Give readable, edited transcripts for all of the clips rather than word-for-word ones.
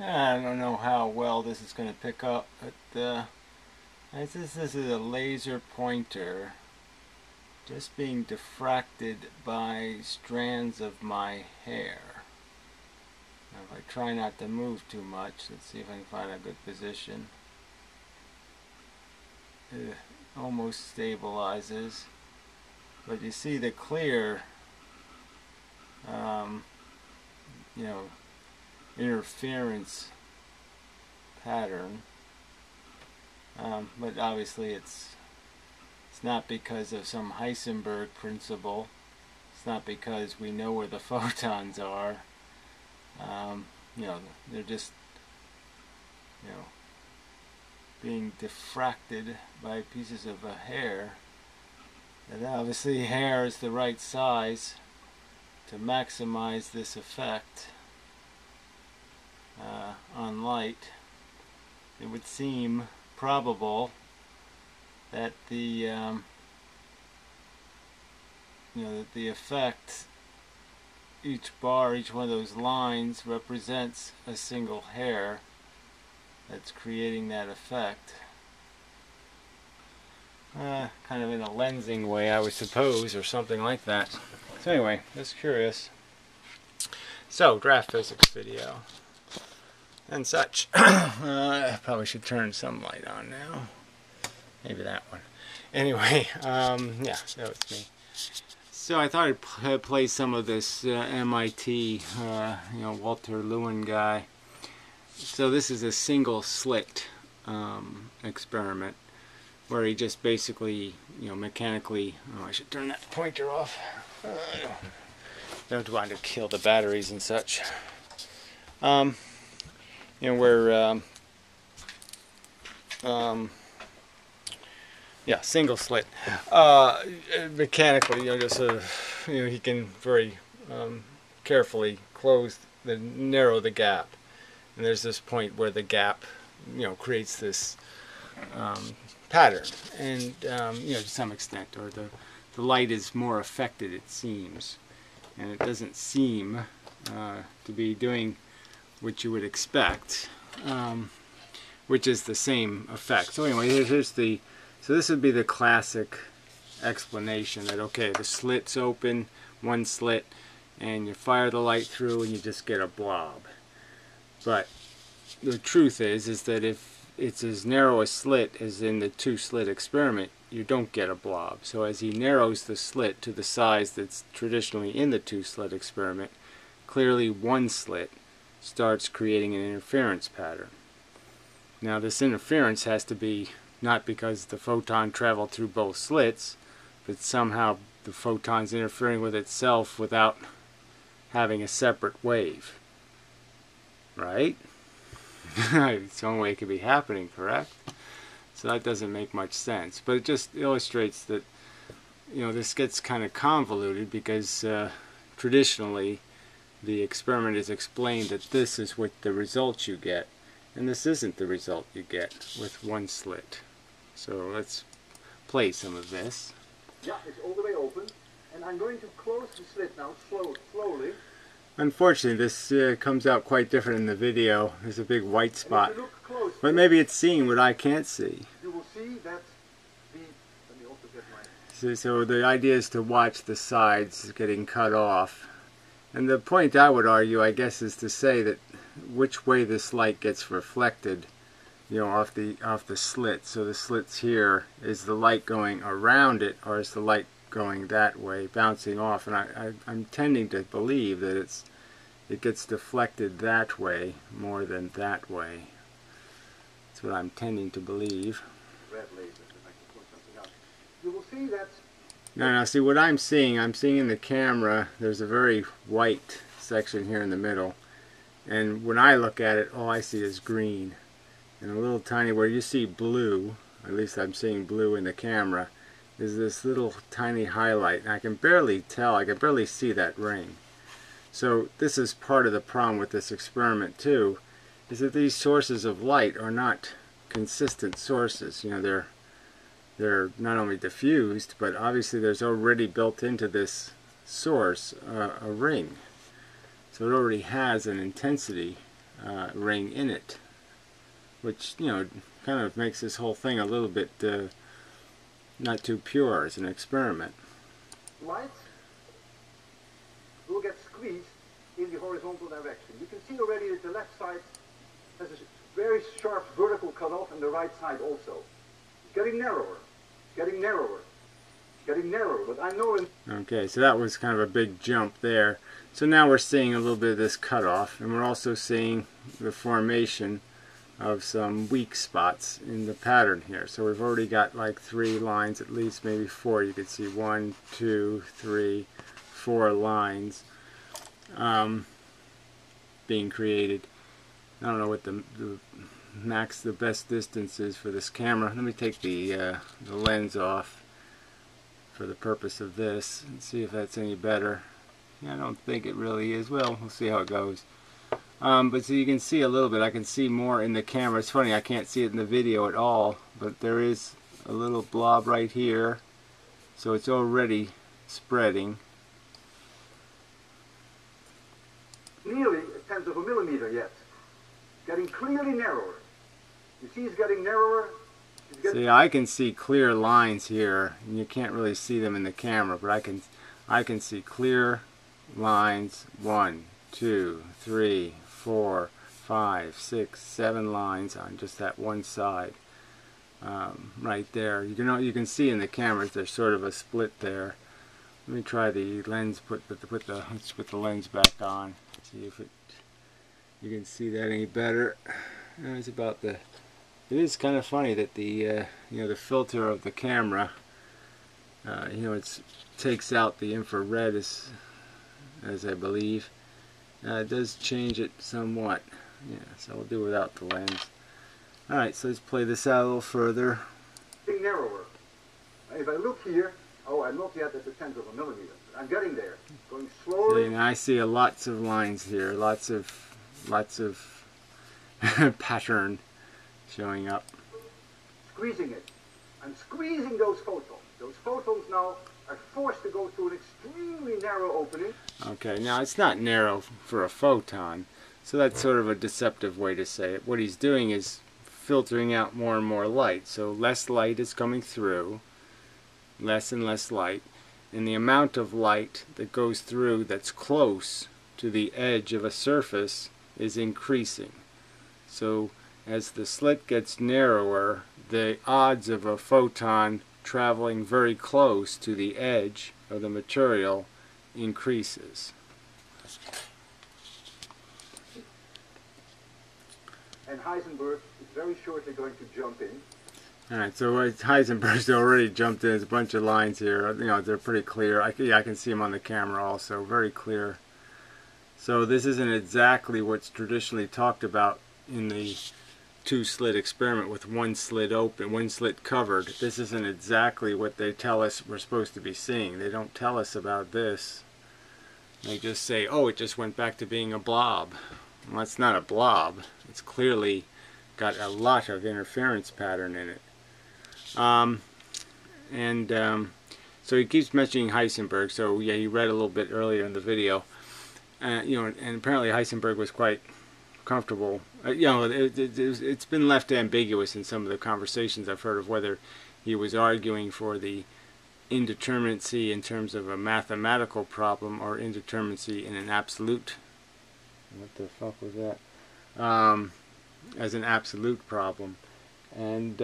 I don't know how well this is going to pick up, but this is a laser pointer just being diffracted by strands of my hair. Now if I try not to move too much, let's see if I can find a good position. It almost stabilizes, but you see the clear you know, interference pattern, but obviously it's not because of some Heisenberg principle. It's not because we know where the photons are. You know, they're just, you know, being diffracted by pieces of hair. And obviously hair is the right size to maximize this effect on light. It would seem probable that the that the effect, each bar, each one of those lines represents a single hair that's creating that effect. Kind of in a lensing way, I would suppose, or something like that. So anyway, just curious. So, draft physics video and such. I probably should turn some light on now. Maybe that one. Anyway, yeah, that was me. So I thought I'd play some of this MIT, Walter Lewin guy. So this is a single slit experiment where he just basically, mechanically. Oh, I should turn that pointer off. Don't want to kill the batteries and such. Yeah, single slit. Mechanically, he can very carefully narrow the gap, and there's this point where the gap, creates this pattern, and to some extent, or the light is more affected, it seems, and it doesn't seem to be doing what you would expect, which is the same effect. So anyway, so this would be the classic explanation that, okay, the slit's open, one slit, and you fire the light through and you just get a blob. But the truth is that if it's as narrow a slit as in the two-slit experiment, you don't get a blob. So as he narrows the slit to the size that's traditionally in the two-slit experiment, clearly one slit starts creating an interference pattern. Now this interference has to be not because the photon traveled through both slits, but somehow the photon's interfering with itself without having a separate wave. Right? It's the only way it could be happening, correct? So that doesn't make much sense. But it just illustrates that, this gets kind of convoluted because traditionally the experiment is explained that this is what the result you get, and this isn't the result you get with one slit. So let's play some of this. Yeah, it's all the way open, and I'm going to close the slit now slowly. Unfortunately, this comes out quite different in the video. There's a big white spot. If you look closely, but maybe it's seeing what I can't see. You will see that let me also get my... So the idea is to watch the sides getting cut off. And the point I would argue, I guess, is to say that which way this light gets reflected, off the slit. So the slits here, is the light going around it, or is the light going that way, bouncing off? And I'm tending to believe that it gets deflected that way more than that way. That's what I'm tending to believe. Red laser, if I can put something else. You will see that... Now see what I'm seeing in the camera, there's a very white section here in the middle. And when I look at it, all I see is green. And a little tiny, where you see blue, at least I'm seeing blue in the camera, is this little tiny highlight. And I can barely tell, I can barely see that ring. So this is part of the problem with this experiment too, is that these sources of light are not consistent sources. They're not only diffused, but obviously there's already built into this source a ring. So it already has an intensity ring in it, which, you know, kind of makes this whole thing a little bit not too pure as an experiment. Light will get squeezed in the horizontal direction. You can see already that the left side has a very sharp vertical cutoff, and the right side also. It's getting narrower, getting narrower, getting narrower, but I know in... Okay, so that was kind of a big jump there. So now we're seeing a little bit of this cutoff, and we're also seeing the formation of some weak spots in the pattern here. So we've already got like 3 lines, at least maybe 4. You can see 1, 2, 3, 4 lines being created. I don't know what the best distance is for this camera. Let me take the lens off for the purpose of this and see if that's any better. I don't think it really is. Well, we'll see how it goes. But so you can see a little bit. I can see more in the camera. It's funny, I can't see it in the video at all, but there is a little blob right here. So it's already spreading. Nearly a tenth of a millimeter yet. Getting clearly narrower. You see it's getting narrower. See, I can see clear lines here, and you can't really see them in the camera, but I can see clear lines. 1, 2, 3, 4, 5, 6, 7 lines on just that one side, right there. You can see in the cameras there's sort of a split there. Let me try the lens. Let's put the lens back on. See if you can see that any better. It's about the. It is kind of funny that the the filter of the camera, it takes out the infrared as I believe. It does change it somewhat. Yeah, so we'll do without the lens. Alright, so let's play this out a little further. Getting narrower. If I look here, oh, I'm not yet at the tenth of a millimeter. I'm getting there. Going slowly. See, and I see lots of lines here, lots of pattern showing up. Squeezing it. I'm squeezing those photons. Those photons now are forced to go through an extremely narrow opening. Okay, now it's not narrow for a photon, so that's sort of a deceptive way to say it. What he's doing is filtering out more and more light. So less light is coming through, less and less light, and the amount of light that goes through that's close to the edge of a surface is increasing. So as the slit gets narrower, the odds of a photon traveling very close to the edge of the material increases. And Heisenberg is very shortly going to jump in. Alright, so Heisenberg's already jumped in. There's a bunch of lines here. They're pretty clear. I can see them on the camera also. Very clear. So this isn't exactly what's traditionally talked about in the 2-slit experiment with 1 slit open, 1 slit covered. This isn't exactly what they tell us we're supposed to be seeing. They don't tell us about this. They just say, oh, it just went back to being a blob. Well, it's not a blob. It's clearly got a lot of interference pattern in it. So he keeps mentioning Heisenberg. So yeah, he read a little bit earlier in the video. And apparently Heisenberg was quite comfortable. It's been left ambiguous in some of the conversations I've heard of whether he was arguing for the indeterminacy in terms of a mathematical problem or indeterminacy in an absolute. What the fuck was that? As an absolute problem. And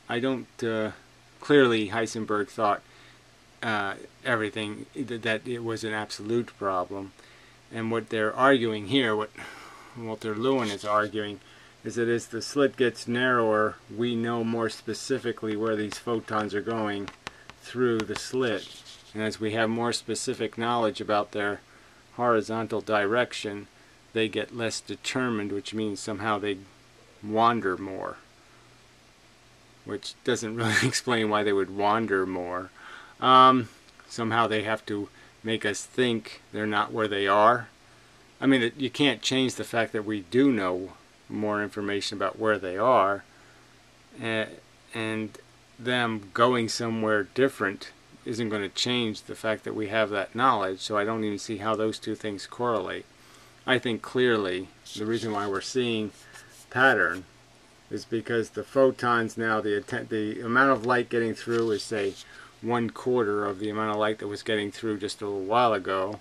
I don't. Clearly, Heisenberg thought everything that it was an absolute problem. And what they're arguing here, what Walter Lewin is arguing, is that as the slit gets narrower, we know more specifically where these photons are going through the slit. And as we have more specific knowledge about their horizontal direction, they get less determined, which means somehow they wander more. Which doesn't really explain why they would wander more. Somehow they have to make us think they're not where they are. I mean, you can't change the fact that we do know more information about where they are, and them going somewhere different isn't going to change the fact that we have that knowledge, so I don't even see how those two things correlate. I think clearly the reason why we're seeing pattern is because the photons now, the amount of light getting through is, say, 1/4 of the amount of light that was getting through just a little while ago,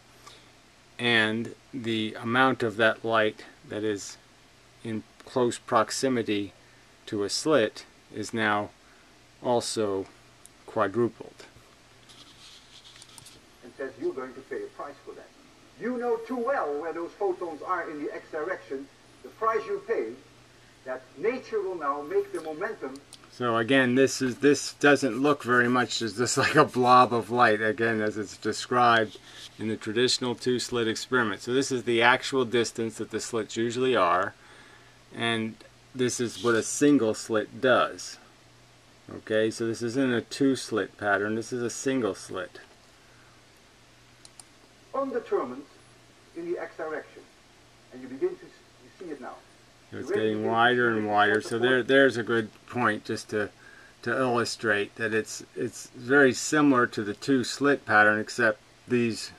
and the amount of that light that is in close proximity to a slit is now also quadrupled. And says you're going to pay a price for that. You know too well where those photons are in the x direction. The price you pay, that nature will now make the momentum. So again, this doesn't look very much as just like a blob of light, again, as it's described in the traditional two-slit experiment. So this is the actual distance that the slits usually are, and this is what a single slit does. Okay, so this isn't a two-slit pattern, this is a single slit. Undetermined in the x direction, and you begin to see it now. So it's getting wider and wider. So there's a good point just to illustrate that it's very similar to the two-slit pattern, except these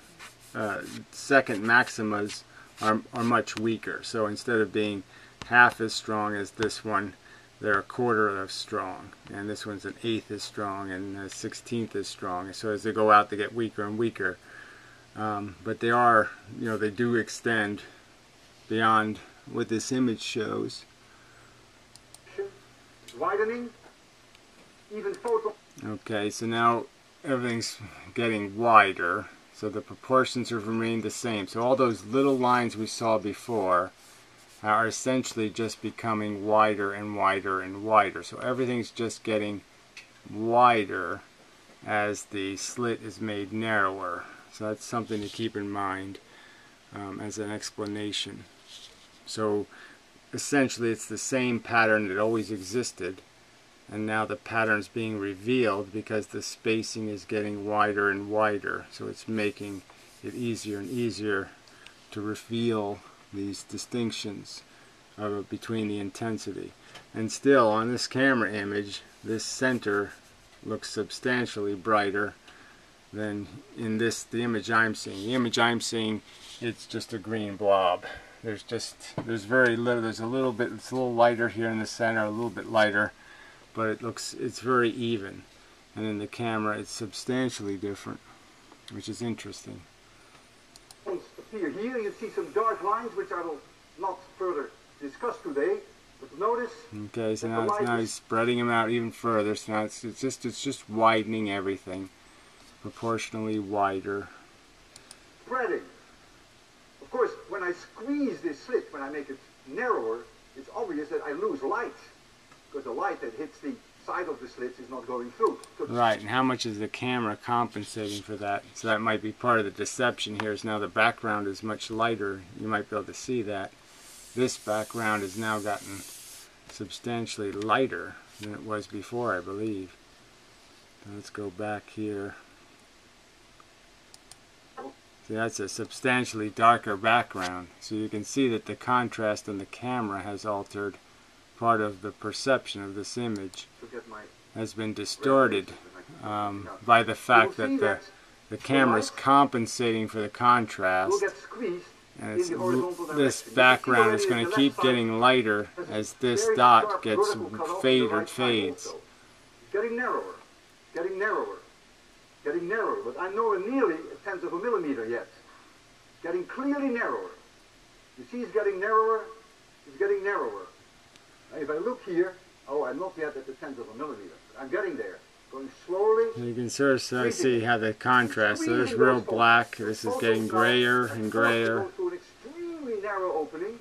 second maximas are much weaker. So instead of being half as strong as this one, they're a quarter as strong, and this one's an eighth as strong and a 16th as strong. So as they go out, they get weaker and weaker. But they are, they do extend beyond what this image shows. Widening, even photon. Okay, so now everything's getting wider, so the proportions have remained the same. So all those little lines we saw before are essentially just becoming wider and wider and wider. So everything's just getting wider as the slit is made narrower. So that's something to keep in mind as an explanation. So essentially it's the same pattern that always existed, and now the pattern's being revealed because the spacing is getting wider and wider. So it's making it easier and easier to reveal these distinctions between the intensity. And still, on this camera image, this center looks substantially brighter than in the image I'm seeing. The image I'm seeing, it's just a green blob. There's very little, it's a little lighter here in the center, a little bit lighter, but it's very even. And in the camera, it's substantially different, which is interesting. Here, you see some dark lines, which I will not further discuss today, but notice. Okay, so now he's spreading them out even further. So now it's just widening everything, proportionally wider. Spreading. Of course, when I squeeze this slit, when I make it narrower, it's obvious that I lose light, because the light that hits the side of the slits is not going through. So right, and how much is the camera compensating for that? So that might be part of the deception here, is now the background is much lighter. You might be able to see that. This background has now gotten substantially lighter than it was before, I believe. Now let's go back here. See, that's a substantially darker background. So you can see that the contrast on the camera has altered. Part of the perception of this image has been distorted by the fact that the camera is compensating for the contrast. And this background is going to keep getting lighter as this dot gets fades. Getting narrower, getting narrower, getting narrower, but I'm nowhere nearly a tenth of a millimeter yet. Getting clearly narrower. You see it's getting narrower, it's getting narrower. Now if I look here, oh, I'm not yet at the tenth of a millimeter, but I'm getting there. Going slowly. You can sort of see how the contrast, so there's real black, this is getting grayer and grayer. Go through an extremely narrow opening,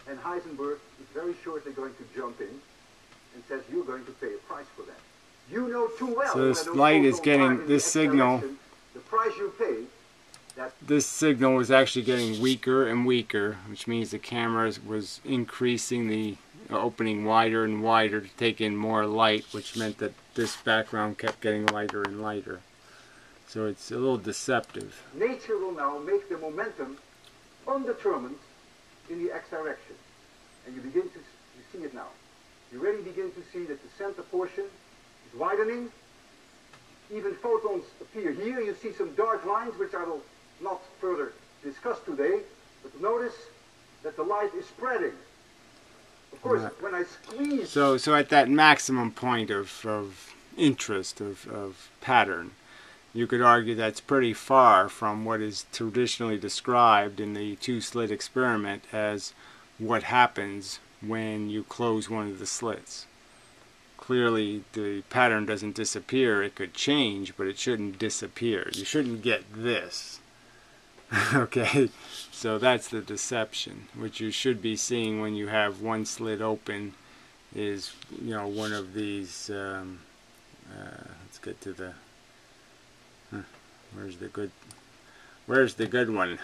and Heisenberg is very shortly going to jump in and says you're going to pay a price for that. You know too well. So this light is getting, this signal, the price you pay, this signal was actually getting weaker and weaker, which means the camera was increasing the opening wider and wider to take in more light, which meant that this background kept getting lighter and lighter. So it's a little deceptive. Nature will now make the momentum undetermined in the x direction. And you begin to see it now. You already begin to see that the center portion is widening. Even photons appear here. You see some dark lines, which I will not further discussed today, but notice that the light is spreading. Of course, when I squeeze... So at that maximum point of interest, of pattern, you could argue that's pretty far from what is traditionally described in the two-slit experiment as what happens when you close one of the slits. Clearly, the pattern doesn't disappear. It could change, but it shouldn't disappear. You shouldn't get this. Okay, so that's the deception. What you should be seeing when you have one slit open is, you know, one of these. Let's get to the. Where's the good one?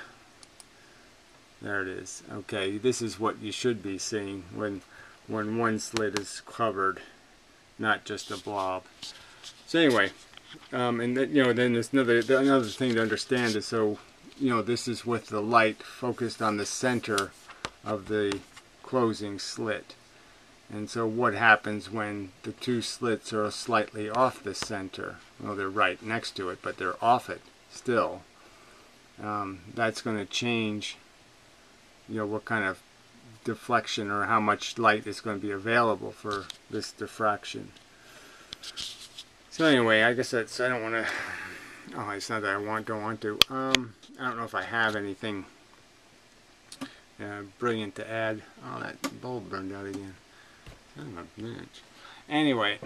There it is. Okay, this is what you should be seeing when one slit is covered, not just a blob. So anyway, and then, you know, then there's another thing to understand is, so, you know, this is with the light focused on the center of the closing slit. And so what happens when the two slits are slightly off the center? Well, they're right next to it, but they're off it still. That's going to change, you know, what kind of deflection or how much light is going to be available for this diffraction. So anyway, I guess that's, I don't want to, oh, it's not that I don't want to. I don't know if I have anything brilliant to add. Oh, that bulb burned out again. Son of a bitch. Anyway,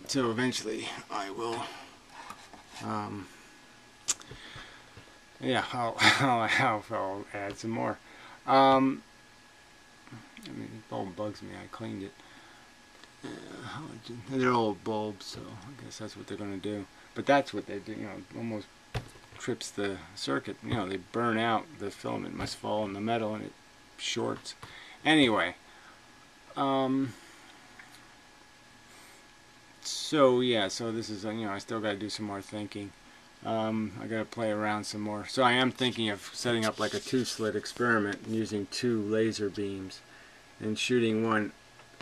so eventually I will, yeah, I'll add some more. I mean, the bulb bugs me. I cleaned it. They're old bulbs, so I guess that's what they're going to do. But that's what they do, you know, almost trips the circuit. You know, they burn out. The filament must fall in the metal and it shorts. Anyway, so yeah, so this is, you know, I still got to do some more thinking. I got to play around some more. So I am thinking of setting up like a two-slit experiment and using two laser beams and shooting one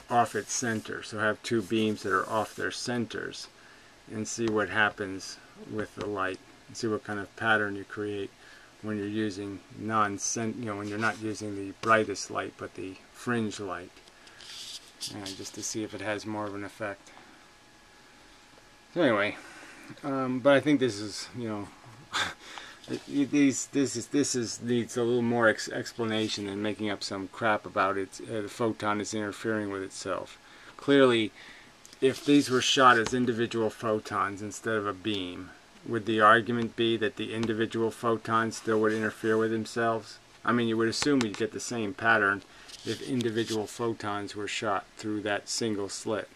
off its center. So have two beams that are off their centers and see what happens with the light and see what kind of pattern you create when you're using you know, when you're not using the brightest light but the fringe light, just to see if it has more of an effect. So anyway, but I think this is, you know, this needs a little more explanation than making up some crap about it. The photon is interfering with itself. Clearly, if these were shot as individual photons instead of a beam, would the argument be that the individual photons still would interfere with themselves? I mean, you would assume you'd get the same pattern if individual photons were shot through that single slit,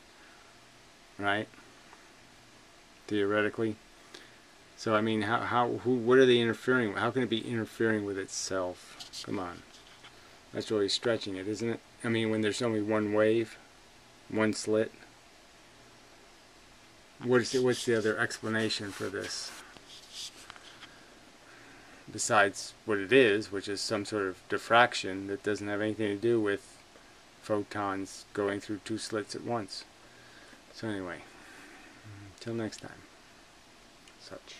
right? Theoretically. So I mean, what are they interfering with? How can it be interfering with itself? Come on, that's really stretching it, isn't it? I mean, when there's only one wave, one slit. What's the other explanation for this? Besides what it is, which is some sort of diffraction that doesn't have anything to do with photons going through two slits at once. So anyway, until next time. Such.